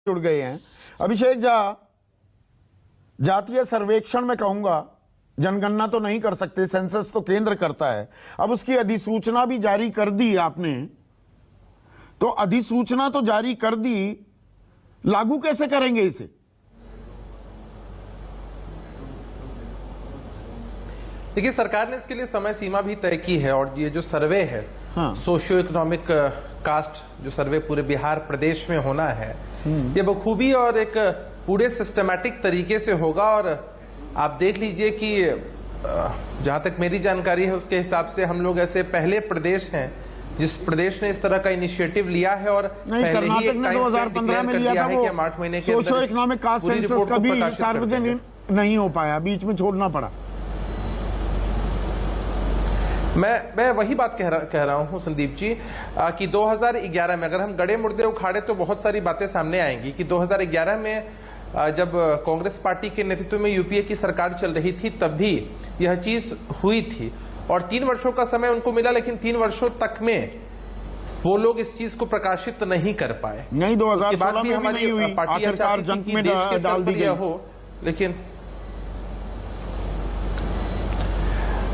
जुड़ गए हैं। अभिषेक झा, जातीय सर्वेक्षण में कहूंगा, जनगणना तो नहीं कर सकते, सेंसस तो केंद्र करता है। अब उसकी अधिसूचना भी जारी कर दी आपने, तो अधिसूचना तो जारी कर दी, लागू कैसे करेंगे इसे? देखिए, सरकार ने इसके लिए समय सीमा भी तय की है और ये जो सर्वे है, सोशियो इकोनॉमिक कास्ट जो सर्वे पूरे बिहार प्रदेश में होना है, ये बखूबी और एक पूरे सिस्टमैटिक तरीके से होगा। और आप देख लीजिए कि जहां तक मेरी जानकारी है उसके हिसाब से हम लोग ऐसे पहले प्रदेश हैं जिस प्रदेश ने इस तरह का इनिशिएटिव लिया है। और पहले ही एक 2015 में लिया था, कि हम 8 महीने के सोशियो इकोनॉमिक कास्ट सेंसस का भी सार्वजनिक नहीं हो पाया, बीच में छोड़ना पड़ा। मैं वही बात कह रहा हूं संदीप जी कि 2011 में अगर हम गड़े मुर्दे उखाड़े तो बहुत सारी बातें सामने आएंगी कि 2011 में जब कांग्रेस पार्टी के नेतृत्व में यूपीए की सरकार चल रही थी तब भी यह चीज हुई थी और 3 वर्षों का समय उनको मिला, लेकिन 3 वर्षों तक में वो लोग इस चीज को प्रकाशित नहीं कर पाए। नहीं, 2016 में भी नहीं हुई, आखिरकार जंग में डाल दी गई हो। लेकिन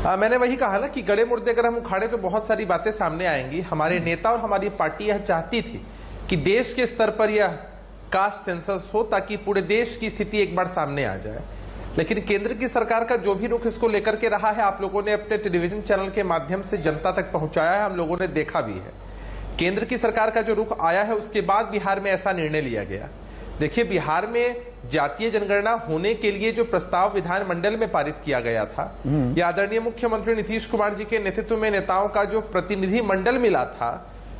मैंने वही कहा ना कि गड़े मुर्दे अगर हम उखाड़े तो बहुत सारी बातें सामने आएंगी। हमारे नेता और हमारी पार्टी यह चाहती थी कि देश के स्तर पर यह कास्ट सेंसस हो ताकि पूरे देश की स्थिति एक बार सामने आ जाए। लेकिन केंद्र की सरकार का जो भी रुख इसको लेकर के रहा है, आप लोगों ने अपने टेलीविजन चैनल के माध्यम से जनता तक पहुंचाया है, हम लोगों ने देखा भी है। केंद्र की सरकार का जो रुख आया है उसके बाद बिहार में ऐसा निर्णय लिया गया। देखिए, बिहार में जातीय जनगणना होने के लिए जो प्रस्ताव विधानमंडल में पारित किया गया था, यह आदरणीय मुख्यमंत्री नीतीश कुमार जी के नेतृत्व में नेताओं का जो प्रतिनिधि मंडल मिला था,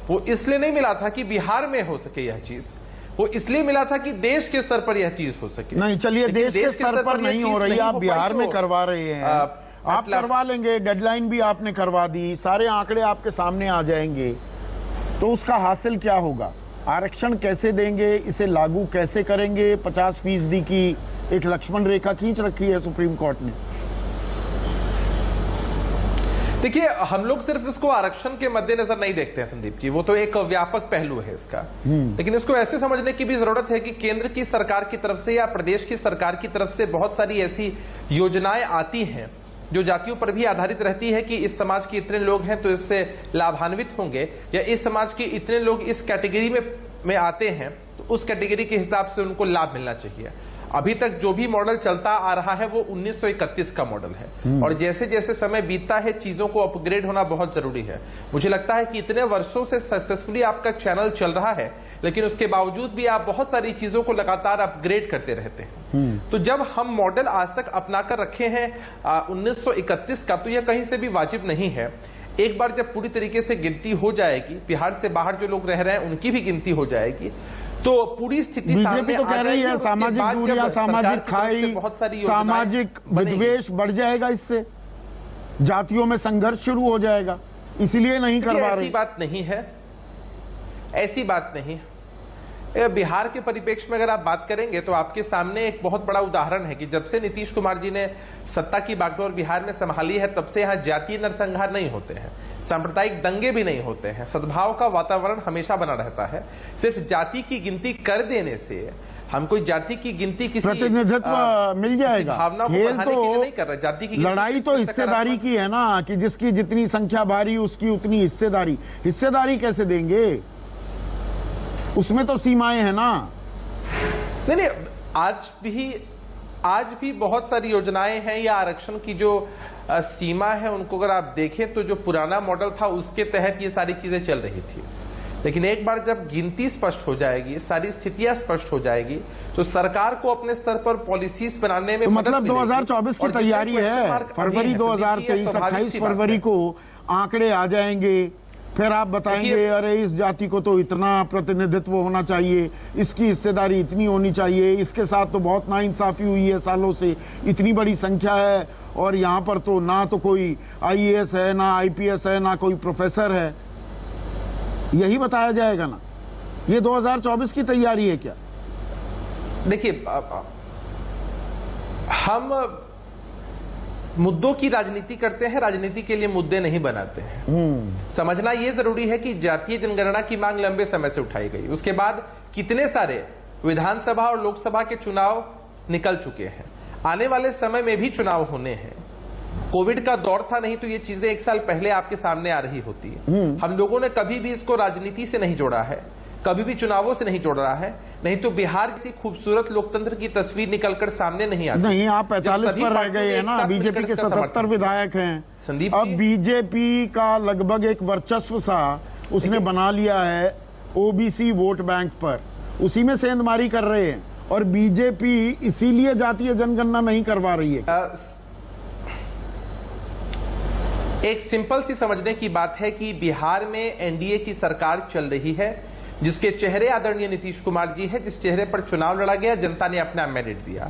वो इसलिए नहीं मिला था कि बिहार में हो सके यह चीज, वो इसलिए मिला था कि देश के स्तर पर यह चीज हो सके। नहीं, चलिए, देश के स्तर पर नहीं हो रही, आप बिहार में करवा रहे हैं, आप करवा लेंगे, डेडलाइन भी आपने करवा दी, सारे आंकड़े आपके सामने आ जाएंगे, तो उसका हासिल क्या होगा? आरक्षण कैसे देंगे, इसे लागू कैसे करेंगे? 50% की एक लक्ष्मण रेखा खींच रखी है सुप्रीम कोर्ट ने। देखिए, हम लोग सिर्फ इसको आरक्षण के मद्देनजर नहीं देखते हैं संदीप जी, वो तो एक व्यापक पहलू है इसका। लेकिन इसको ऐसे समझने की भी जरूरत है कि केंद्र की सरकार की तरफ से या प्रदेश की सरकार की तरफ से बहुत सारी ऐसी योजनाएं आती हैं जो जातियों पर भी आधारित रहती है कि इस समाज के इतने लोग हैं तो इससे लाभान्वित होंगे, या इस समाज के इतने लोग इस कैटेगरी में आते हैं तो उस कैटेगरी के हिसाब से उनको लाभ मिलना चाहिए। अभी तक जो भी मॉडल चलता आ रहा है वो 1931 का मॉडल है और जैसे जैसे समय बीतता है चीजों को अपग्रेड होना बहुत जरूरी है। मुझे लगता है कि इतने वर्षों से सक्सेसफुली आपका चैनल चल रहा है, लेकिन उसके बावजूद भी आप बहुत सारी चीजों को लगातार अपग्रेड करते रहते हैं। तो जब हम मॉडल आज तक अपनाकर रखे हैं 1931 का, तो यह कहीं से भी वाजिब नहीं है। एक बार जब पूरी तरीके से गिनती हो जाएगी, बिहार से बाहर जो लोग रह रहे हैं उनकी भी गिनती हो जाएगी, तो पूरी स्थिति बीजेपी तो कह रही है सामाजिक दूरियां, सामाजिक खाई, सामाजिक विद्वेष बढ़ जाएगा, इससे जातियों में संघर्ष शुरू हो जाएगा, इसीलिए नहीं करवा रही। ऐसी बात नहीं है, ऐसी बात नहीं। बिहार के परिप्रेक्ष्य में अगर आप बात करेंगे तो आपके सामने एक बहुत बड़ा उदाहरण है कि जब से नीतीश कुमार जी ने सत्ता की बागडोर बिहार में संभाली है तब से यहाँ जातीय नरसंहार नहीं होते हैं, सांप्रदायिक दंगे भी नहीं होते हैं, सद्भाव का वातावरण हमेशा बना रहता है। सिर्फ जाति की गिनती कर देने से हम कोई जाति की गिनती किसी प्रतिनिधित्व मिल जाएगा, भावना को बढ़ाने के लिए नहीं कर रहे। जाति की लड़ाई तो हिस्सेदारी की है ना, कि जिसकी जितनी संख्या भारी उसकी उतनी हिस्सेदारी। हिस्सेदारी कैसे देंगे? उसमें तो सीमाएं हैं ना। नहीं, आज भी बहुत सारी योजनाएं हैं या आरक्षण की जो सीमा है उनको अगर आप देखें तो जो पुराना मॉडल था उसके तहत ये सारी चीजें चल रही थी। लेकिन एक बार जब गिनती स्पष्ट हो जाएगी, सारी स्थितियां स्पष्ट हो जाएगी, तो सरकार को अपने स्तर पर पॉलिसीज बनाने में मतलब 2024 की तैयारी है। फरवरी 2023, 28 फरवरी को आंकड़े आ जाएंगे, फिर आप बताएंगे अरे इस जाति को तो इतना प्रतिनिधित्व होना चाहिए, इसकी हिस्सेदारी इतनी होनी चाहिए, इसके साथ तो बहुत नाइंसाफी हुई है सालों से, इतनी बड़ी संख्या है और यहाँ पर तो ना तो कोई आईएएस है, ना आईपीएस है, ना कोई प्रोफेसर है। यही बताया जाएगा ना? ये 2024 की तैयारी है क्या? देखिए, हम मुद्दों की राजनीति करते हैं, राजनीति के लिए मुद्दे नहीं बनाते हैं। समझना यह जरूरी है कि जातीय जनगणना की मांग लंबे समय से उठाई गई, उसके बाद कितने सारे विधानसभा और लोकसभा के चुनाव निकल चुके हैं, आने वाले समय में भी चुनाव होने हैं। कोविड का दौर था, नहीं तो ये चीजें एक साल पहले आपके सामने आ रही होती है। हम लोगों ने कभी भी इसको राजनीति से नहीं जोड़ा है, कभी भी चुनावों से नहीं जोड़ रहा है, नहीं तो बिहार किसी खूबसूरत लोकतंत्र की तस्वीर निकलकर सामने नहीं आती। नहीं, आप 45 पर रह गए हैं ना, बीजेपी के 77 विधायक हैं संदीप अब जी। बीजेपी का लगभग एक वर्चस्व सा उसने बना लिया है ओबीसी वोट बैंक पर, उसी में सेंधमारी कर रहे हैं और बीजेपी इसीलिए जातीय जनगणना नहीं करवा रही है। एक सिंपल सी समझने की बात है कि बिहार में एनडीए की सरकार चल रही है, जिसके चेहरे आदरणीय नीतीश कुमार जी है, जिस चेहरे पर चुनाव लड़ा गया, जनता ने अपना मैंडेट दिया।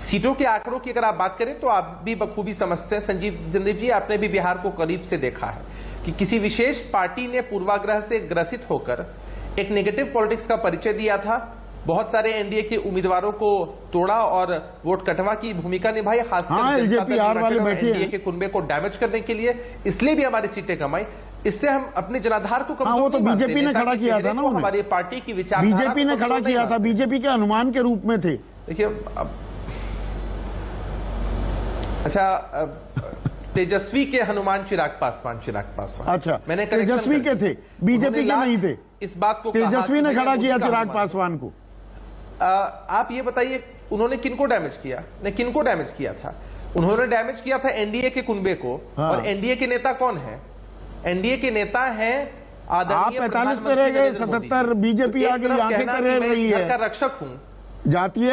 सीटों के आंकड़ों की अगर आप बात करें तो आप भी बखूबी समझते हैं संदीप जी, आपने भी बिहार को करीब से देखा है कि किसी विशेष पार्टी ने पूर्वाग्रह से ग्रसित होकर एक नेगेटिव पॉलिटिक्स का परिचय दिया था, बहुत सारे एनडीए के उम्मीदवारों को तोड़ा और वोट कटवा की भूमिका निभाई, खासकर एनडीए के कुनबे को डैमेज करने के लिए, इसलिए भी हमारी सीटें कमाई। इससे हम अपने जनाधार को वो तो बीजेपी ने खड़ा किया था ना, हमारी पार्टी की विचार बीजेपी ने खड़ा किया था, बीजेपी के अनुमान के रूप में थे। देखिए अच्छा, तेजस्वी के हनुमान चिराग पासवान अच्छा, मैंने तेजस्वी के थे, बीजेपी के नहीं थे। इस बात को तेजस्वी ने खड़ा किया चिराग पासवान को। आप ये बताइए उन्होंने किनको डैमेज किया? ने किनको डैमेज किया था? उन्होंने डैमेज किया था एनडीए के कुनबे को। और एनडीए के नेता कौन है? एनडीए के नेता हैं आप 45 पे रह गए, 77 बीजेपी आ गई, आंखें कर रही है। का रक्षक हूं। जातीय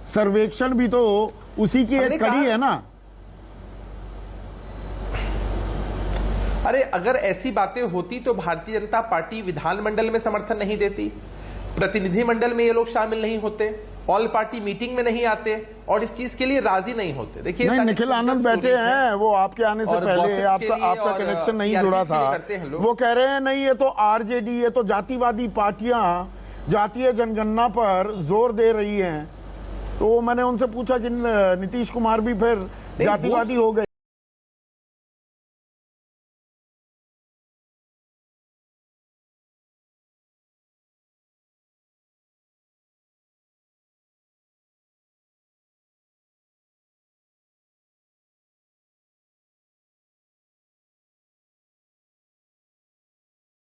सर्वेक्षण भी तो उसी की एक कड़ी है ना। अरे अगर ऐसी बातें होती तो भारतीय जनता पार्टी विधानमंडल में समर्थन नहीं देती, प्रतिनिधिमंडल में ये लोग शामिल नहीं होते, ऑल पार्टी मीटिंग में नहीं आते और इस चीज के लिए राजी नहीं होते। देखिए नहीं, निखिल आनंद बैठे हैं, वो आपके आने से पहले आपका कनेक्शन नहीं जुड़ा था। वो कह रहे हैं नहीं ये तो आरजेडी, ये तो जातिवादी पार्टियां जातीय जनगणना पर जोर दे रही हैं। तो मैंने उनसे पूछा कि नीतीश कुमार भी फिर जातिवादी हो गए।